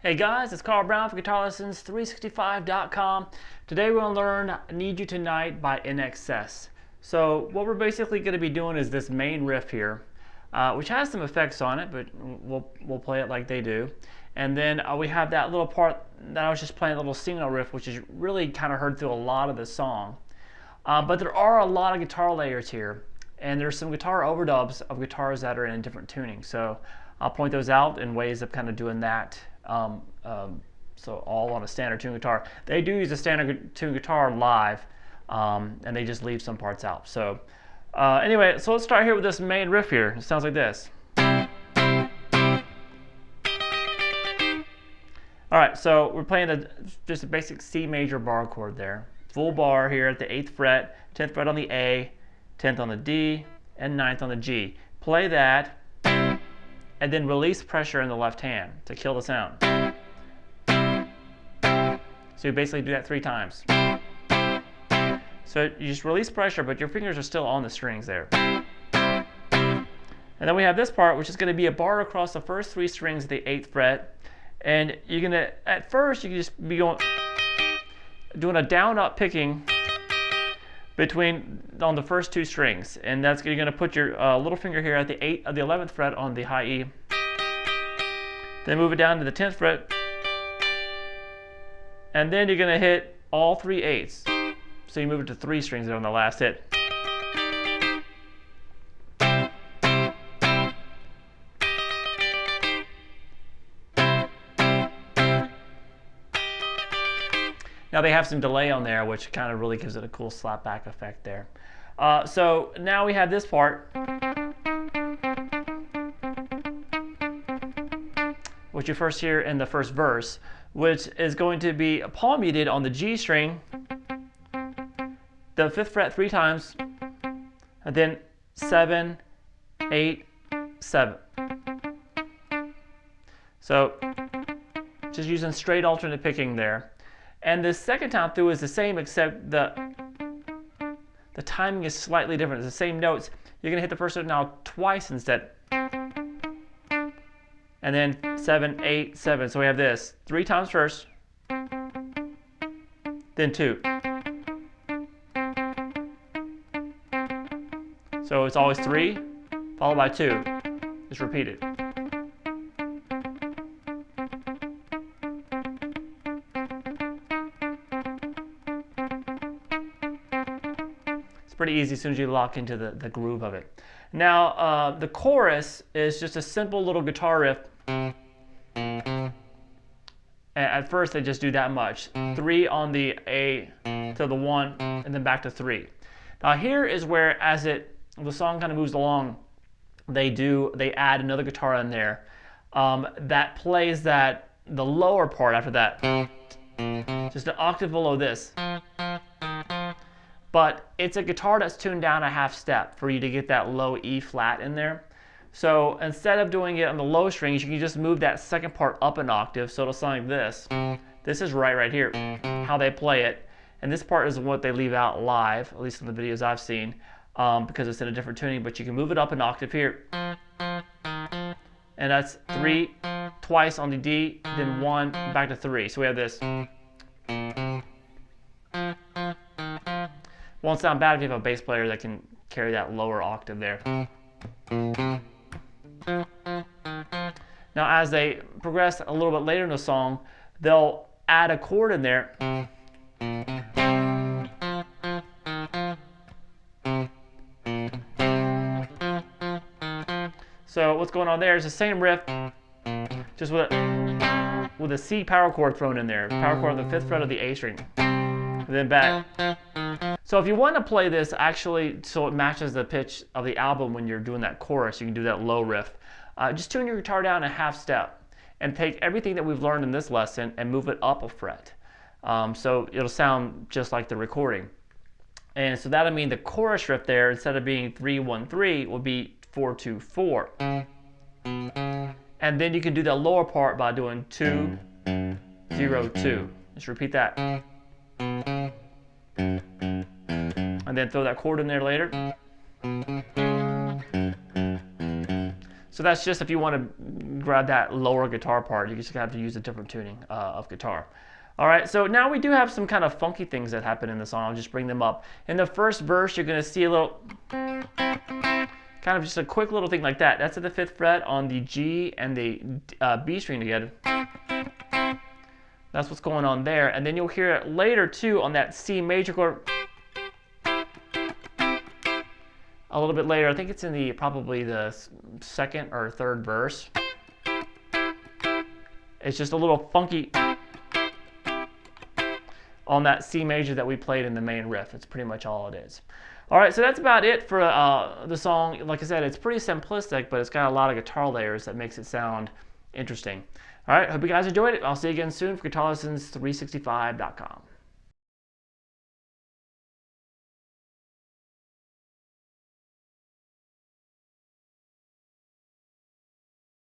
Hey guys, it's Carl Brown for GuitarLessons365.com. Today we're going to learn Need You Tonight by INXS. So what we're basically going to be doing is this main riff here, which has some effects on it, but we'll play it like they do. And then we have that little part that I was just playing, a little single riff, which is really kind of heard through a lot of the song. But there are a lot of guitar layers here, and there's some guitar overdubs of guitars that are in different tunings. So I'll point those out in ways of kind of doing that. So all on a standard tune guitar. They do use a standard tune guitar live, and they just leave some parts out. So anyway, so let's start here with this main riff here. It sounds like this. All right, so we're playing just a basic C major bar chord there. Full bar here at the 8th fret, 10th fret on the A, 10th on the D, and 9th on the G. Play that, and then release pressure in the left hand to kill the sound. So you basically do that 3 times. So you just release pressure, but your fingers are still on the strings there. And then we have this part, which is going to be a bar across the first 3 strings of the 8th fret. And you're going to, at first, you can just be doing a down-up picking on the first 2 strings, and that's you're going to put your little finger here at the 11th fret on the high E, then move it down to the 10th fret, and then you're going to hit all 3 8s. So you move it to 3 strings there on the last hit. Now they have some delay on there, which kind of really gives it a cool slapback effect there. So now we have this part, which you first hear in the first verse, which is going to be palm muted on the G string, the 5th fret 3 times, and then 7, 8, 7. So just using straight alternate picking there. And the second time through is the same, except the timing is slightly different. It's the same notes. You're going to hit the first note now twice instead. And then 7, 8, 7. So we have this 3 times first, then 2. So it's always 3 followed by 2. Just repeat it. Pretty easy as soon as you lock into the groove of it. Now the chorus is just a simple little guitar riff. At first they just do that much. 3 on the A to the 1 and then back to 3. Now here is where the song kind of moves along, they add another guitar in there that plays the lower part after that. Just an octave below this. But it's a guitar that's tuned down a half step for you to get that low E flat in there. So instead of doing it on the low strings, you can just move that second part up an octave, so it'll sound like this. This is right here, how they play it. And this part is what they leave out live, at least in the videos I've seen, because it's in a different tuning, but you can move it up an octave here. And that's 3 twice on the D, then 1 back to 3. So we have this. Won't sound bad if you have a bass player that can carry that lower octave there. Now as they progress a little bit later in the song, they'll add a chord in there. So what's going on there is the same riff, just with a C power chord thrown in there. Power chord on the 5th fret of the A string. And then back. So if you want to play this actually so it matches the pitch of the album when you're doing that chorus, you can do that low riff. Just tune your guitar down a half step and take everything that we've learned in this lesson and move it up a fret. So it'll sound just like the recording. And so that'll mean the chorus riff there, instead of being 3-1-3, will be 4-2-4. And then you can do that lower part by doing 2-0-2. Just repeat that. And then throw that chord in there later. So that's just if you want to grab that lower guitar part. You just have to use a different tuning of guitar. All right, so now we do have some kind of funky things that happen in the song. I'll just bring them up. In the first verse, you're going to see a little, kind of just a quick little thing like that. That's at the 5th fret on the G and the B string together. That's what's going on there. And then you'll hear it later too on that C major chord. A little bit later, I think it's in the probably the 2nd or 3rd verse. It's just a little funky on that C major that we played in the main riff. It's pretty much all it is. All right, so that's about it for the song. Like I said, it's pretty simplistic, but it's got a lot of guitar layers that makes it sound interesting. All right, hope you guys enjoyed it. I'll see you again soon for GuitarLessons365.com.